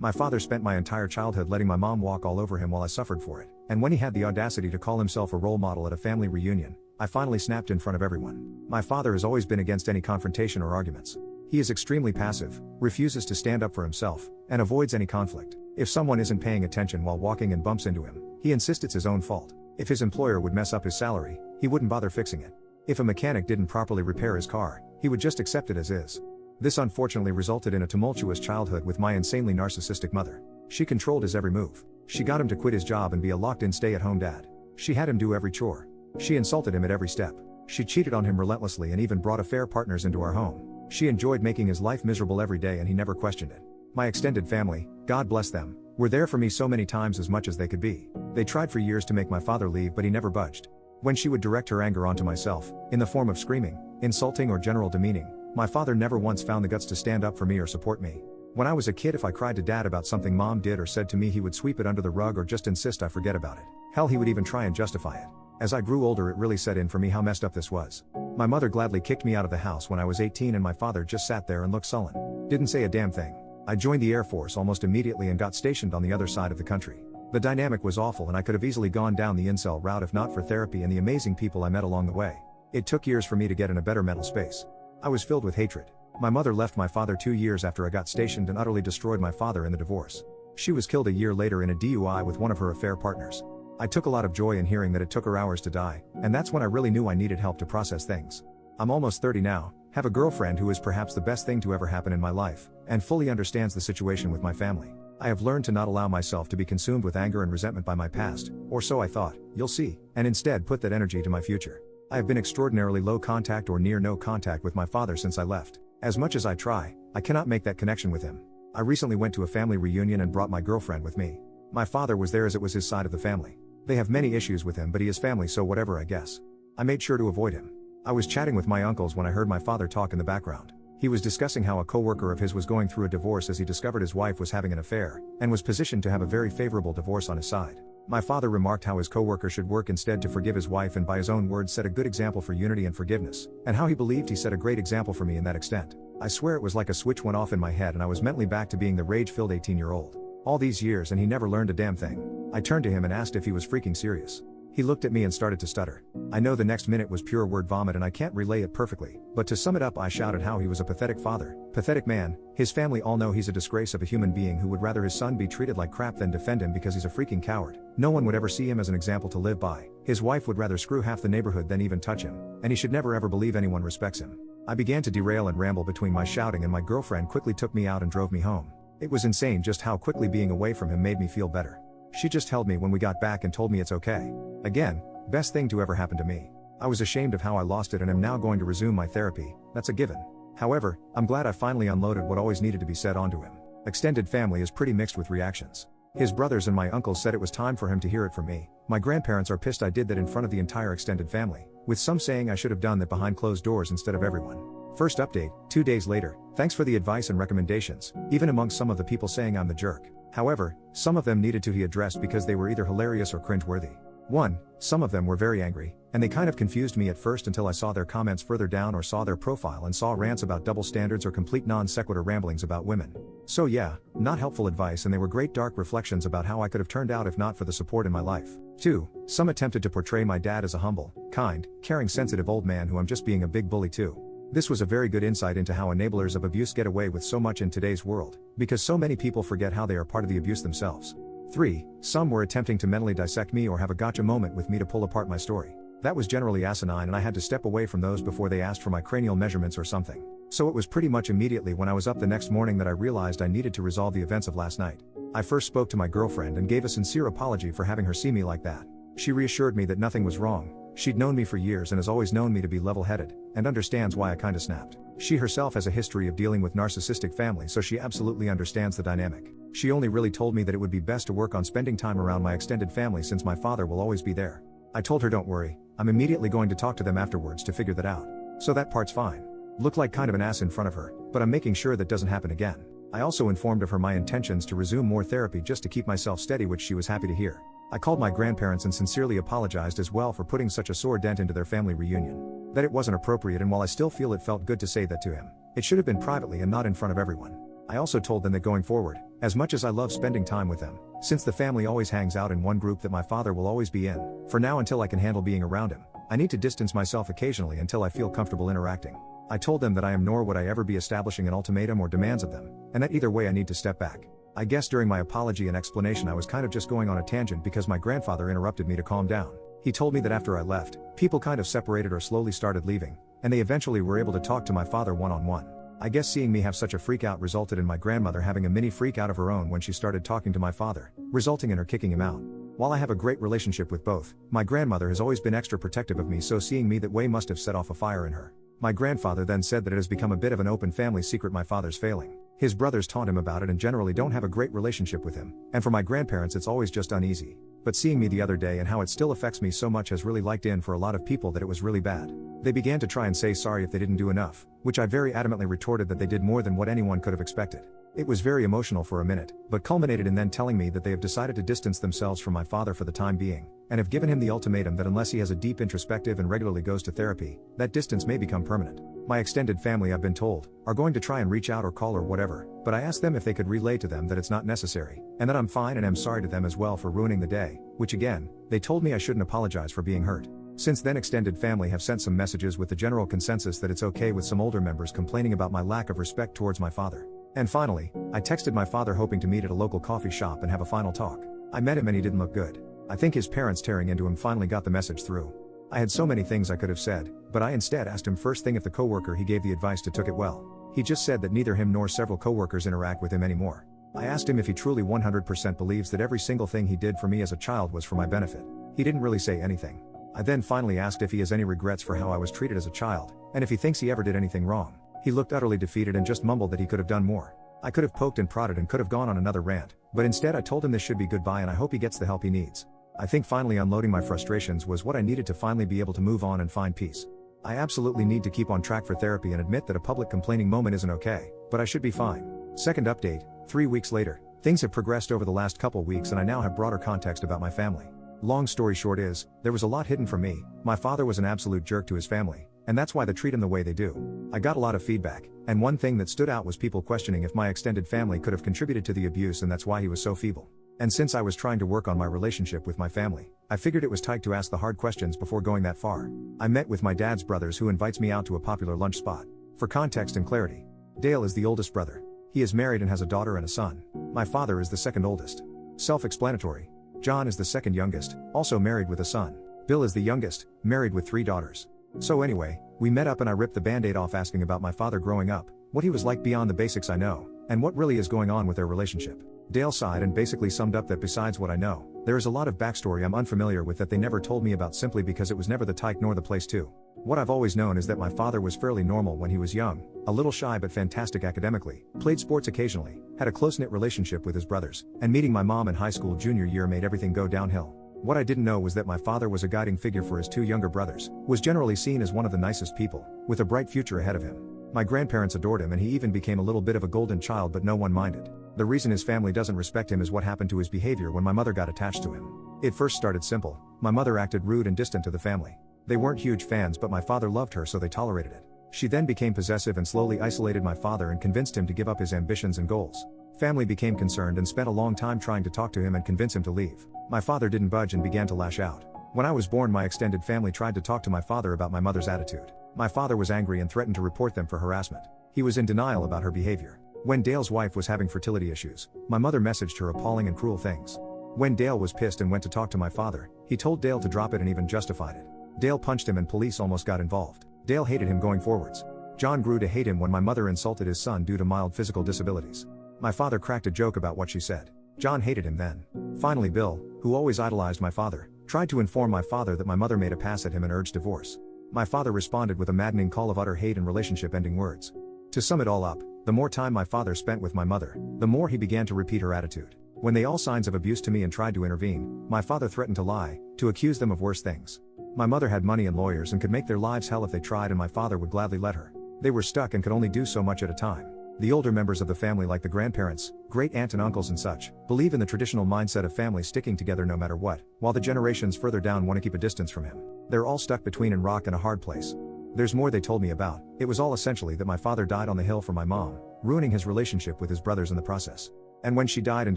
My father spent my entire childhood letting my mom walk all over him while I suffered for it, and when he had the audacity to call himself a role model at a family reunion, I finally snapped in front of everyone. My father has always been against any confrontation or arguments. He is extremely passive, refuses to stand up for himself, and avoids any conflict. If someone isn't paying attention while walking and bumps into him, he insists it's his own fault. If his employer would mess up his salary, he wouldn't bother fixing it. If a mechanic didn't properly repair his car, he would just accept it as is. This unfortunately resulted in a tumultuous childhood with my insanely narcissistic mother. She controlled his every move. She got him to quit his job and be a locked-in stay-at-home dad. She had him do every chore. She insulted him at every step. She cheated on him relentlessly and even brought affair partners into our home. She enjoyed making his life miserable every day and he never questioned it. My extended family, God bless them, were there for me so many times as much as they could be. They tried for years to make my father leave, but he never budged. When she would direct her anger onto myself, in the form of screaming, insulting or general demeaning, my father never once found the guts to stand up for me or support me. When I was a kid, if I cried to dad about something mom did or said to me, he would sweep it under the rug or just insist I forget about it. Hell, he would even try and justify it. As I grew older, it really set in for me how messed up this was. My mother gladly kicked me out of the house when I was 18 and my father just sat there and looked sullen. Didn't say a damn thing. I joined the Air Force almost immediately and got stationed on the other side of the country. The dynamic was awful and I could have easily gone down the incel route if not for therapy and the amazing people I met along the way. It took years for me to get in a better mental space. I was filled with hatred. My mother left my father 2 years after I got stationed and utterly destroyed my father in the divorce. She was killed a year later in a DUI with one of her affair partners. I took a lot of joy in hearing that it took her hours to die, and that's when I really knew I needed help to process things. I'm almost 30 now, have a girlfriend who is perhaps the best thing to ever happen in my life, and fully understands the situation with my family. I have learned to not allow myself to be consumed with anger and resentment by my past, or so I thought, you'll see, and instead put that energy to my future. I have been extraordinarily low contact or near no contact with my father since I left. As much as I try, I cannot make that connection with him. I recently went to a family reunion and brought my girlfriend with me. My father was there as it was his side of the family. They have many issues with him, but he is family, so whatever, I guess. I made sure to avoid him. I was chatting with my uncles when I heard my father talk in the background. He was discussing how a coworker of his was going through a divorce as he discovered his wife was having an affair, and was positioned to have a very favorable divorce on his side. My father remarked how his coworker should work instead to forgive his wife and by his own words set a good example for unity and forgiveness, and how he believed he set a great example for me in that extent. I swear it was like a switch went off in my head and I was mentally back to being the rage-filled 18-year-old. All these years and he never learned a damn thing. I turned to him and asked if he was freaking serious. He looked at me and started to stutter. I know the next minute was pure word vomit and I can't relay it perfectly, but to sum it up, I shouted how he was a pathetic father, pathetic man. His family all know he's a disgrace of a human being who would rather his son be treated like crap than defend him because he's a freaking coward. No one would ever see him as an example to live by. His wife would rather screw half the neighborhood than even touch him, and he should never ever believe anyone respects him. I began to derail and ramble between my shouting and my girlfriend quickly took me out and drove me home. It was insane just how quickly being away from him made me feel better. She just held me when we got back and told me it's okay. Again, best thing to ever happen to me. I was ashamed of how I lost it and am now going to resume my therapy, that's a given. However, I'm glad I finally unloaded what always needed to be said onto him. Extended family is pretty mixed with reactions. His brothers and my uncles said it was time for him to hear it from me. My grandparents are pissed I did that in front of the entire extended family, with some saying I should have done that behind closed doors instead of everyone. First update, 2 days later, thanks for the advice and recommendations, even amongst some of the people saying I'm the jerk. However, some of them needed to be addressed because they were either hilarious or cringeworthy. 1. Some of them were very angry, and they kind of confused me at first until I saw their comments further down or saw their profile and saw rants about double standards or complete non sequitur ramblings about women. So yeah, not helpful advice, and they were great dark reflections about how I could have turned out if not for the support in my life. 2. Some attempted to portray my dad as a humble, kind, caring, sensitive old man who I'm just being a big bully too. This was a very good insight into how enablers of abuse get away with so much in today's world, because so many people forget how they are part of the abuse themselves. 3. Some were attempting to mentally dissect me or have a gotcha moment with me to pull apart my story. That was generally asinine and I had to step away from those before they asked for my cranial measurements or something. So it was pretty much immediately when I was up the next morning that I realized I needed to resolve the events of last night. I first spoke to my girlfriend and gave a sincere apology for having her see me like that. She reassured me that nothing was wrong. She'd known me for years and has always known me to be level-headed, and understands why I kinda snapped. She herself has a history of dealing with narcissistic families, so she absolutely understands the dynamic. She only really told me that it would be best to work on spending time around my extended family since my father will always be there. I told her don't worry, I'm immediately going to talk to them afterwards to figure that out. So that part's fine. Looked like kind of an ass in front of her, but I'm making sure that doesn't happen again. I also informed of her my intentions to resume more therapy just to keep myself steady, which she was happy to hear. I called my grandparents and sincerely apologized as well for putting such a sore dent into their family reunion. That it wasn't appropriate, and while I still feel it felt good to say that to him, it should have been privately and not in front of everyone. I also told them that going forward, as much as I love spending time with them, since the family always hangs out in one group that my father will always be in, for now until I can handle being around him, I need to distance myself occasionally until I feel comfortable interacting. I told them that I am nor would I ever be establishing an ultimatum or demands of them, and that either way I need to step back. I guess during my apology and explanation I was kind of just going on a tangent because my grandfather interrupted me to calm down. He told me that after I left, people kind of separated or slowly started leaving, and they eventually were able to talk to my father one-on-one. I guess seeing me have such a freak out resulted in my grandmother having a mini freak out of her own when she started talking to my father, resulting in her kicking him out. While I have a great relationship with both, my grandmother has always been extra protective of me, so seeing me that way must have set off a fire in her. My grandfather then said that it has become a bit of an open family secret my father's failing. His brothers taunt him about it and generally don't have a great relationship with him, and for my grandparents it's always just uneasy. But seeing me the other day and how it still affects me so much has really liked in for a lot of people that it was really bad. They began to try and say sorry if they didn't do enough, which I very adamantly retorted that they did more than what anyone could have expected. It was very emotional for a minute, but culminated in then telling me that they have decided to distance themselves from my father for the time being, and have given him the ultimatum that unless he has a deep introspective and regularly goes to therapy, that distance may become permanent. My extended family, I've been told, are going to try and reach out or call or whatever, but I asked them if they could relay to them that it's not necessary, and that I'm fine and am sorry to them as well for ruining the day, which again, they told me I shouldn't apologize for being hurt. Since then extended family have sent some messages with the general consensus that it's okay, with some older members complaining about my lack of respect towards my father. And finally, I texted my father hoping to meet at a local coffee shop and have a final talk. I met him and he didn't look good. I think his parents tearing into him finally got the message through. I had so many things I could have said, but I instead asked him first thing if the coworker he gave the advice to took it well. He just said that neither him nor several coworkers interact with him anymore. I asked him if he truly 100% believes that every single thing he did for me as a child was for my benefit. He didn't really say anything. I then finally asked if he has any regrets for how I was treated as a child, and if he thinks he ever did anything wrong. He looked utterly defeated and just mumbled that he could have done more. I could have poked and prodded and could have gone on another rant, but instead I told him this should be goodbye and I hope he gets the help he needs. I think finally unloading my frustrations was what I needed to finally be able to move on and find peace. I absolutely need to keep on track for therapy and admit that a public complaining moment isn't okay, but I should be fine. Second update, 3 weeks later. Things have progressed over the last couple weeks and I now have broader context about my family. Long story short is, there was a lot hidden from me. My father was an absolute jerk to his family, and that's why they treat him the way they do. I got a lot of feedback, and one thing that stood out was people questioning if my extended family could have contributed to the abuse and that's why he was so feeble. And since I was trying to work on my relationship with my family, I figured it was time to ask the hard questions before going that far. I met with my dad's brothers, who invites me out to a popular lunch spot. For context and clarity, Dale is the oldest brother. He is married and has a daughter and a son. My father is the second oldest. Self-explanatory. John is the second youngest, also married with a son. Bill is the youngest, married with 3 daughters. So anyway, we met up and I ripped the band-aid off asking about my father growing up, what he was like beyond the basics I know, and what really is going on with their relationship. Dale sighed and basically summed up that besides what I know, there is a lot of backstory I'm unfamiliar with that they never told me about simply because it was never the type nor the place to. What I've always known is that my father was fairly normal when he was young, a little shy but fantastic academically, played sports occasionally, had a close-knit relationship with his brothers, and meeting my mom in high school junior year made everything go downhill. What I didn't know was that my father was a guiding figure for his 2 younger brothers, was generally seen as one of the nicest people, with a bright future ahead of him. My grandparents adored him and he even became a little bit of a golden child, but no one minded. The reason his family doesn't respect him is what happened to his behavior when my mother got attached to him. It first started simple. My mother acted rude and distant to the family. They weren't huge fans, but my father loved her, so they tolerated it. She then became possessive and slowly isolated my father and convinced him to give up his ambitions and goals. Family became concerned and spent a long time trying to talk to him and convince him to leave. My father didn't budge and began to lash out. When I was born, my extended family tried to talk to my father about my mother's attitude. My father was angry and threatened to report them for harassment. He was in denial about her behavior. When Dale's wife was having fertility issues, my mother messaged her appalling and cruel things. When Dale was pissed and went to talk to my father, he told Dale to drop it and even justified it. Dale punched him and police almost got involved. Dale hated him going forwards. John grew to hate him when my mother insulted his son due to mild physical disabilities. My father cracked a joke about what she said. John hated him then. Finally, Bill, who always idolized my father, tried to inform my father that my mother made a pass at him and urged divorce. My father responded with a maddening call of utter hate and relationship-ending words. To sum it all up, the more time my father spent with my mother, the more he began to repeat her attitude. When they all signs of abuse to me and tried to intervene, my father threatened to lie, to accuse them of worse things. My mother had money and lawyers and could make their lives hell if they tried, and my father would gladly let her. They were stuck and could only do so much at a time. The older members of the family, like the grandparents, great aunt and uncles and such, believe in the traditional mindset of family sticking together no matter what, while the generations further down want to keep a distance from him. They're all stuck between a rock and a hard place. There's more they told me about. It was all essentially that my father died on the hill for my mom, ruining his relationship with his brothers in the process. And when she died and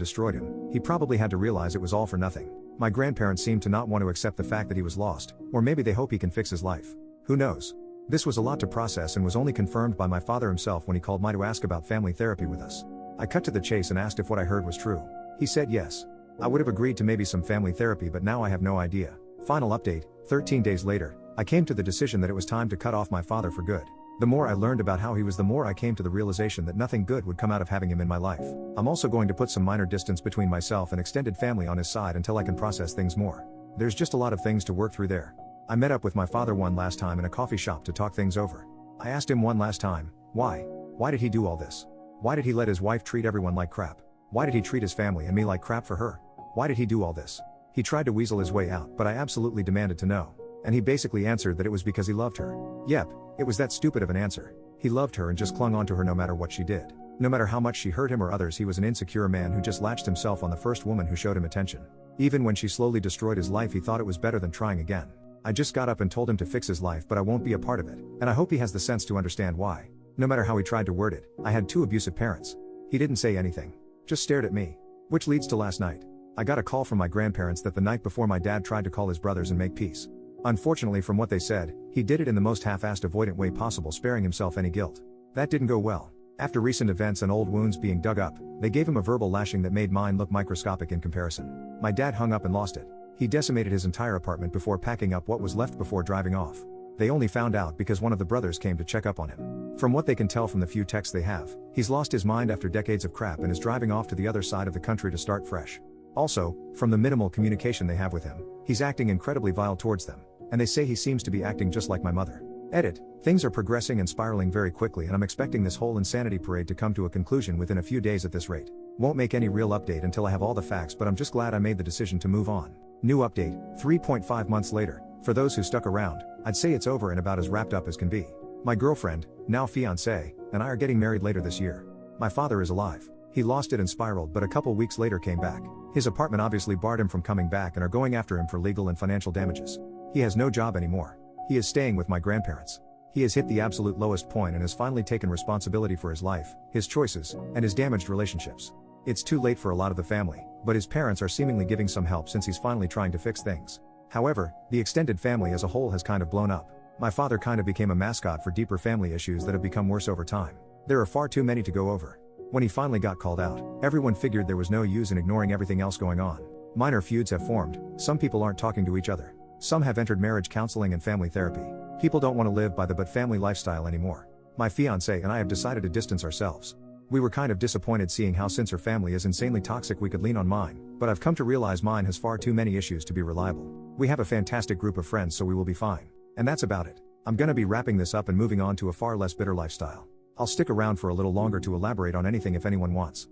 destroyed him, he probably had to realize it was all for nothing. My grandparents seemed to not want to accept the fact that he was lost, or maybe they hope he can fix his life. Who knows? This was a lot to process and was only confirmed by my father himself when he called me to ask about family therapy with us. I cut to the chase and asked if what I heard was true. He said yes. I would have agreed to maybe some family therapy, but now I have no idea. Final update, 13 days later, I came to the decision that it was time to cut off my father for good. The more I learned about how he was, the more I came to the realization that nothing good would come out of having him in my life. I'm also going to put some minor distance between myself and extended family on his side until I can process things more. There's just a lot of things to work through there. I met up with my father one last time in a coffee shop to talk things over. I asked him one last time, why? Why did he do all this? Why did he let his wife treat everyone like crap? Why did he treat his family and me like crap for her? Why did he do all this? He tried to weasel his way out, but I absolutely demanded to know. And he basically answered that it was because he loved her. Yep, it was that stupid of an answer. He loved her and just clung on to her no matter what she did. No matter how much she hurt him or others, he was an insecure man who just latched himself on the first woman who showed him attention. Even when she slowly destroyed his life, he thought it was better than trying again. I just got up and told him to fix his life, but I won't be a part of it. And I hope he has the sense to understand why. No matter how he tried to word it, I had 2 abusive parents. He didn't say anything. Just stared at me. Which leads to last night. I got a call from my grandparents that the night before my dad tried to call his brothers and make peace. Unfortunately, from what they said, he did it in the most half-assed avoidant way possible, sparing himself any guilt. That didn't go well. After recent events and old wounds being dug up, they gave him a verbal lashing that made mine look microscopic in comparison. My dad hung up and lost it. He decimated his entire apartment before packing up what was left before driving off. They only found out because one of the brothers came to check up on him. From what they can tell from the few texts they have, he's lost his mind after decades of crap and is driving off to the other side of the country to start fresh. Also, from the minimal communication they have with him, he's acting incredibly vile towards them, and they say he seems to be acting just like my mother. Edit. Things are progressing and spiraling very quickly, and I'm expecting this whole insanity parade to come to a conclusion within a few days at this rate. Won't make any real update until I have all the facts, but I'm just glad I made the decision to move on. New update, 3.5 months later. For those who stuck around, I'd say it's over and about as wrapped up as can be. My girlfriend, now fiancée, and I are getting married later this year. My father is alive. He lost it and spiraled, but a couple weeks later came back. His apartment obviously barred him from coming back and are going after him for legal and financial damages. He has no job anymore. He is staying with my grandparents. He has hit the absolute lowest point and has finally taken responsibility for his life, his choices, and his damaged relationships. It's too late for a lot of the family, but his parents are seemingly giving some help since he's finally trying to fix things. However, the extended family as a whole has kind of blown up. My father kind of became a mascot for deeper family issues that have become worse over time. There are far too many to go over. When he finally got called out, everyone figured there was no use in ignoring everything else going on. Minor feuds have formed, some people aren't talking to each other. Some have entered marriage counseling and family therapy. People don't want to live by the but family lifestyle anymore. My fiancé and I have decided to distance ourselves. We were kind of disappointed seeing how, since her family is insanely toxic, we could lean on mine, but I've come to realize mine has far too many issues to be reliable. We have a fantastic group of friends, so we will be fine. And that's about it. I'm gonna be wrapping this up and moving on to a far less bitter lifestyle. I'll stick around for a little longer to elaborate on anything if anyone wants.